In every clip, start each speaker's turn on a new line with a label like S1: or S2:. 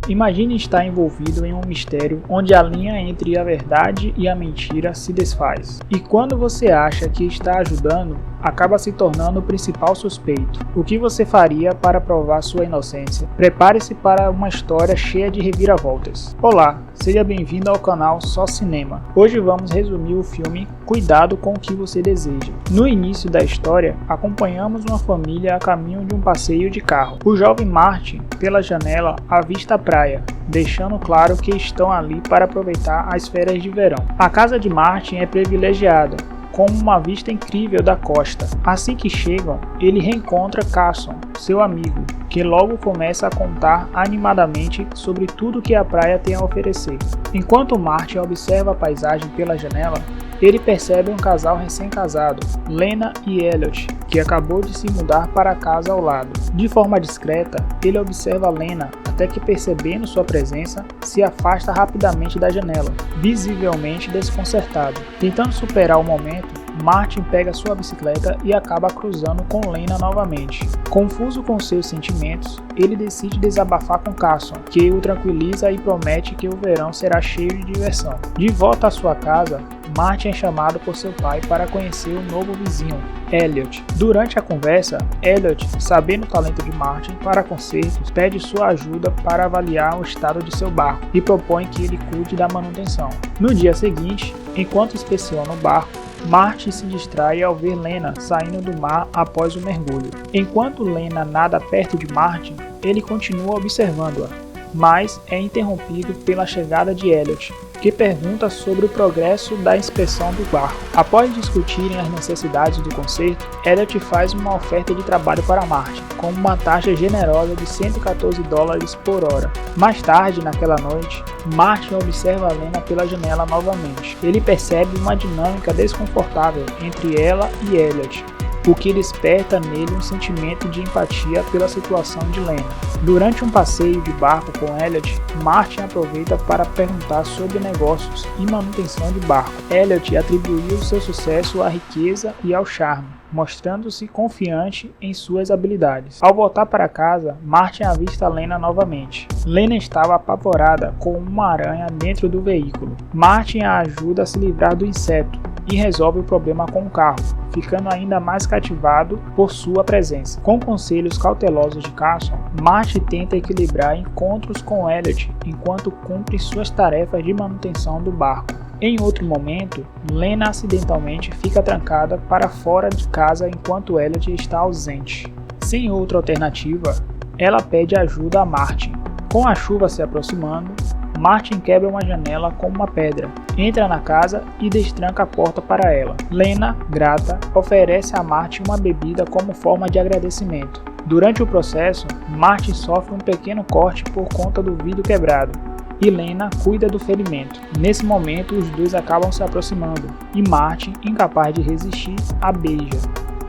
S1: Imagine estar envolvido em um mistério onde a linha entre a verdade e a mentira se desfaz. E quando você acha que está ajudando, acaba se tornando o principal suspeito. O que você faria para provar sua inocência? Prepare-se para uma história cheia de reviravoltas. Olá, seja bem-vindo ao canal Só Cinema. Hoje vamos resumir o filme Cuidado com o que você deseja. No início da história, acompanhamos uma família a caminho de um passeio de carro. O jovem Martin, pela janela, avista a praia, deixando claro que estão ali para aproveitar as férias de verão. A casa de Martin é privilegiada, com uma vista incrível da costa. Assim que chegam, ele reencontra Carson, seu amigo, que logo começa a contar animadamente sobre tudo que a praia tem a oferecer. Enquanto Martin observa a paisagem pela janela, ele percebe um casal recém-casado, Lena e Elliot, que acabou de se mudar para a casa ao lado. De forma discreta, ele observa Lena até que, percebendo sua presença, se afasta rapidamente da janela, visivelmente desconcertado. Tentando superar o momento, Martin pega sua bicicleta e acaba cruzando com Lena novamente. Confuso com seus sentimentos, ele decide desabafar com Carson, que o tranquiliza e promete que o verão será cheio de diversão. De volta à sua casa, Martin é chamado por seu pai para conhecer o novo vizinho, Elliot. Durante a conversa, Elliot, sabendo o talento de Martin para consertos, pede sua ajuda para avaliar o estado de seu barco e propõe que ele cuide da manutenção. No dia seguinte, enquanto inspeciona o barco, Martin se distrai ao ver Lena saindo do mar após o mergulho. Enquanto Lena nada perto de Martin, ele continua observando-a, mas é interrompido pela chegada de Elliot, que pergunta sobre o progresso da inspeção do barco. Após discutirem as necessidades do conserto, Elliot faz uma oferta de trabalho para Martin, com uma taxa generosa de $114 por hora. Mais tarde, naquela noite, Martin observa a Lena pela janela novamente. Ele percebe uma dinâmica desconfortável entre ela e Elliot, o que desperta nele um sentimento de empatia pela situação de Lena. Durante um passeio de barco com Elliot, Martin aproveita para perguntar sobre negócios e manutenção de barco. Elliot atribuiu seu sucesso à riqueza e ao charme, mostrando-se confiante em suas habilidades. Ao voltar para casa, Martin avista Lena novamente. Lena estava apavorada com uma aranha dentro do veículo. Martin a ajuda a se livrar do inseto e resolve o problema com o carro, ficando ainda mais cativado por sua presença. Com conselhos cautelosos de Carson, Martin tenta equilibrar encontros com Elliot enquanto cumpre suas tarefas de manutenção do barco. Em outro momento, Lena acidentalmente fica trancada para fora de casa enquanto Elliot está ausente. Sem outra alternativa, ela pede ajuda a Martin. Com a chuva se aproximando, Martin quebra uma janela com uma pedra, entra na casa e destranca a porta para ela. Lena, grata, oferece a Martin uma bebida como forma de agradecimento. Durante o processo, Martin sofre um pequeno corte por conta do vidro quebrado, e Lena cuida do ferimento. Nesse momento, os dois acabam se aproximando, e Martin, incapaz de resistir, a beija.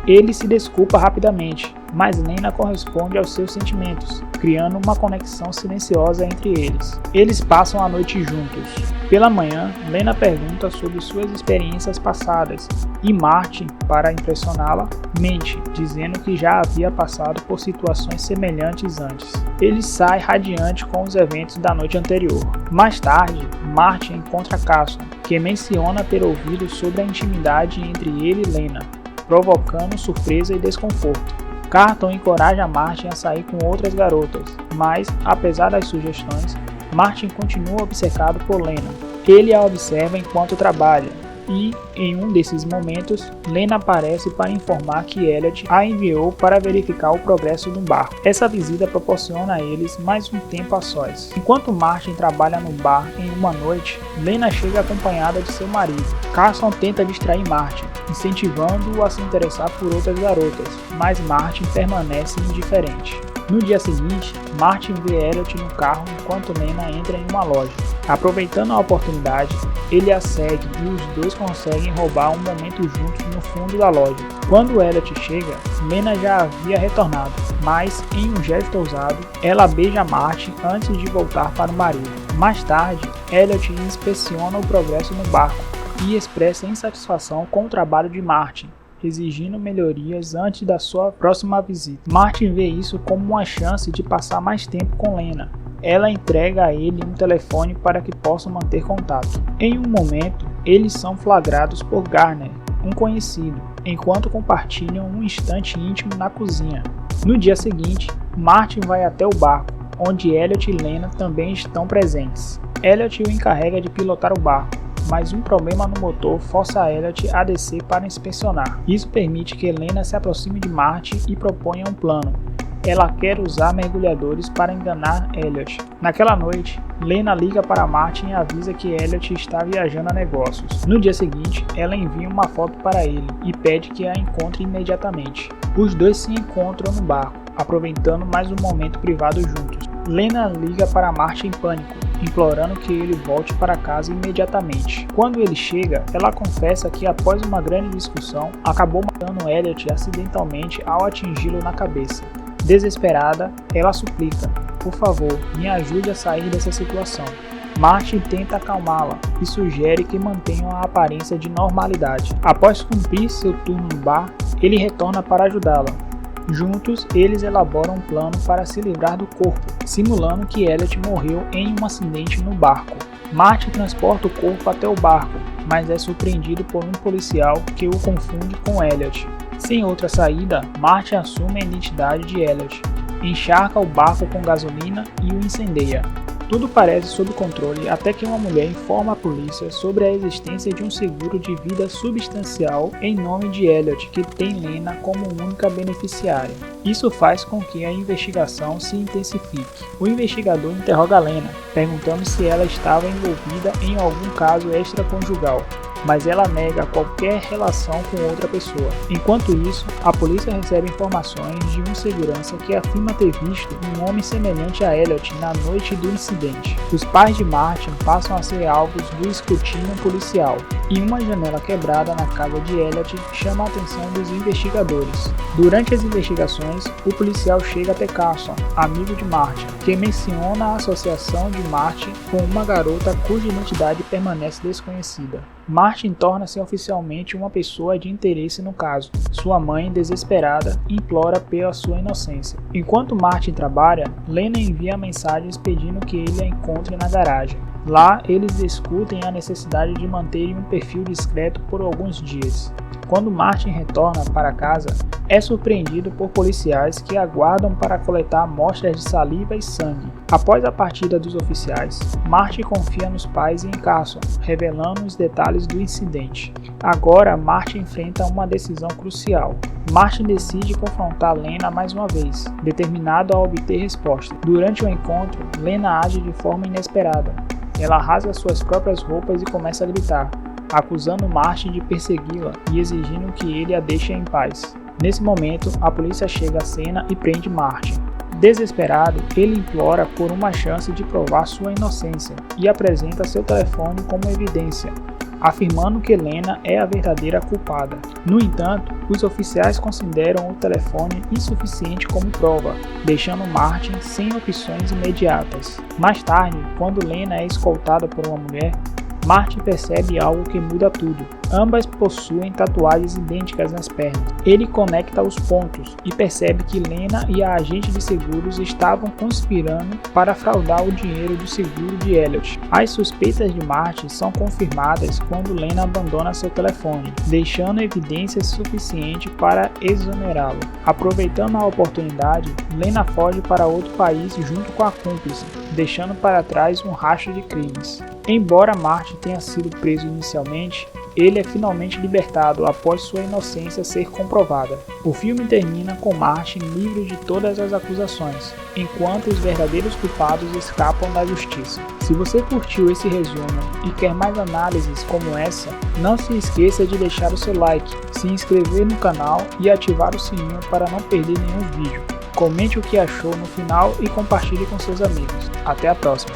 S1: Ele se desculpa rapidamente, mas Lena corresponde aos seus sentimentos, criando uma conexão silenciosa entre eles. Eles passam a noite juntos. Pela manhã, Lena pergunta sobre suas experiências passadas e Martin, para impressioná-la, mente, dizendo que já havia passado por situações semelhantes antes. Ele sai radiante com os eventos da noite anterior. Mais tarde, Martin encontra Carson, que menciona ter ouvido sobre a intimidade entre ele e Lena, provocando surpresa e desconforto. Carson encoraja Martin a sair com outras garotas, mas, apesar das sugestões, Martin continua obcecado por Lena. Ele a observa enquanto trabalha e, em um desses momentos, Lena aparece para informar que Elliot a enviou para verificar o progresso do barco. Essa visita proporciona a eles mais um tempo a sós. Enquanto Martin trabalha no bar em uma noite, Lena chega acompanhada de seu marido. Carson tenta distrair Martin, incentivando-o a se interessar por outras garotas, mas Martin permanece indiferente. No dia seguinte, Martin vê Elliot no carro enquanto Lena entra em uma loja. Aproveitando a oportunidade, ele a segue e os dois conseguem roubar um momento juntos no fundo da loja. Quando Elliot chega, Lena já havia retornado, mas em um gesto ousado, ela beija Martin antes de voltar para o marido. Mais tarde, Elliot inspeciona o progresso no barco e expressa insatisfação com o trabalho de Martin, exigindo melhorias antes da sua próxima visita. Martin vê isso como uma chance de passar mais tempo com Lena. ela entrega a ele um telefone para que possam manter contato. Em um momento, eles são flagrados por Garner, um conhecido, enquanto compartilham um instante íntimo na cozinha. No dia seguinte, Martin vai até o barco, onde Elliot e Lena também estão presentes. Elliot o encarrega de pilotar o barco, mas um problema no motor força Elliot a descer para inspecionar. Isso permite que Lena se aproxime de Martin e proponha um plano. Ela quer usar mergulhadores para enganar Elliot. Naquela noite, Lena liga para Martin e avisa que Elliot está viajando a negócios. No dia seguinte, ela envia uma foto para ele e pede que a encontre imediatamente. Os dois se encontram no barco, aproveitando mais um momento privado juntos. Lena liga para Martin em pânico, implorando que ele volte para casa imediatamente. Quando ele chega, ela confessa que após uma grande discussão, acabou matando Elliot acidentalmente ao atingi-lo na cabeça. Desesperada, ela suplica: "Por favor, me ajude a sair dessa situação." Martin tenta acalmá-la e sugere que mantenham a aparência de normalidade. Após cumprir seu turno no bar, ele retorna para ajudá-la. Juntos, eles elaboram um plano para se livrar do corpo, simulando que Elliot morreu em um acidente no barco. Martin transporta o corpo até o barco, mas é surpreendido por um policial que o confunde com Elliot. Sem outra saída, Martin assume a identidade de Elliot, encharca o barco com gasolina e o incendeia. Tudo parece sob controle até que uma mulher informa a polícia sobre a existência de um seguro de vida substancial em nome de Elliot, que tem Lena como única beneficiária. Isso faz com que a investigação se intensifique. O investigador interroga Lena, perguntando se ela estava envolvida em algum caso extraconjugal, mas ela nega qualquer relação com outra pessoa. Enquanto isso, a polícia recebe informações de um segurança que afirma ter visto um homem semelhante a Elliot na noite do incidente. Os pais de Martin passam a ser alvos do escrutínio policial, e uma janela quebrada na casa de Elliot chama a atenção dos investigadores. Durante as investigações, o policial chega até Carson, amigo de Martin, que menciona a associação de Martin com uma garota cuja identidade permanece desconhecida. Martin torna-se oficialmente uma pessoa de interesse no caso. Sua mãe, desesperada, implora pela sua inocência. Enquanto Martin trabalha, Lena envia mensagens pedindo que ele a encontre na garagem. Lá, eles discutem a necessidade de manterem um perfil discreto por alguns dias. Quando Martin retorna para casa, é surpreendido por policiais que aguardam para coletar amostras de saliva e sangue. Após a partida dos oficiais, Martin confia nos pais e em Carson, revelando os detalhes do incidente. Agora, Martin enfrenta uma decisão crucial. Martin decide confrontar Lena mais uma vez, determinado a obter resposta. Durante o encontro, Lena age de forma inesperada. Ela rasga suas próprias roupas e começa a gritar, acusando Martin de persegui-la e exigindo que ele a deixe em paz. Nesse momento, a polícia chega à cena e prende Martin. Desesperado, ele implora por uma chance de provar sua inocência e apresenta seu telefone como evidência, afirmando que Lena é a verdadeira culpada. No entanto, os oficiais consideram o telefone insuficiente como prova, deixando Martin sem opções imediatas. Mais tarde, quando Lena é escoltada por uma mulher, Martin percebe algo que muda tudo. Ambas possuem tatuagens idênticas nas pernas. Ele conecta os pontos e percebe que Lena e a agente de seguros estavam conspirando para fraudar o dinheiro do seguro de Elliot. As suspeitas de Martin são confirmadas quando Lena abandona seu telefone, deixando evidências suficientes para exonerá-lo. Aproveitando a oportunidade, Lena foge para outro país junto com a cúmplice, deixando para trás um rastro de crimes. Embora Martin tenha sido preso inicialmente, ele é finalmente libertado após sua inocência ser comprovada. O filme termina com Martin livre de todas as acusações, enquanto os verdadeiros culpados escapam da justiça. Se você curtiu esse resumo e quer mais análises como essa, não se esqueça de deixar o seu like, se inscrever no canal e ativar o sininho para não perder nenhum vídeo. Comente o que achou no final e compartilhe com seus amigos. Até a próxima!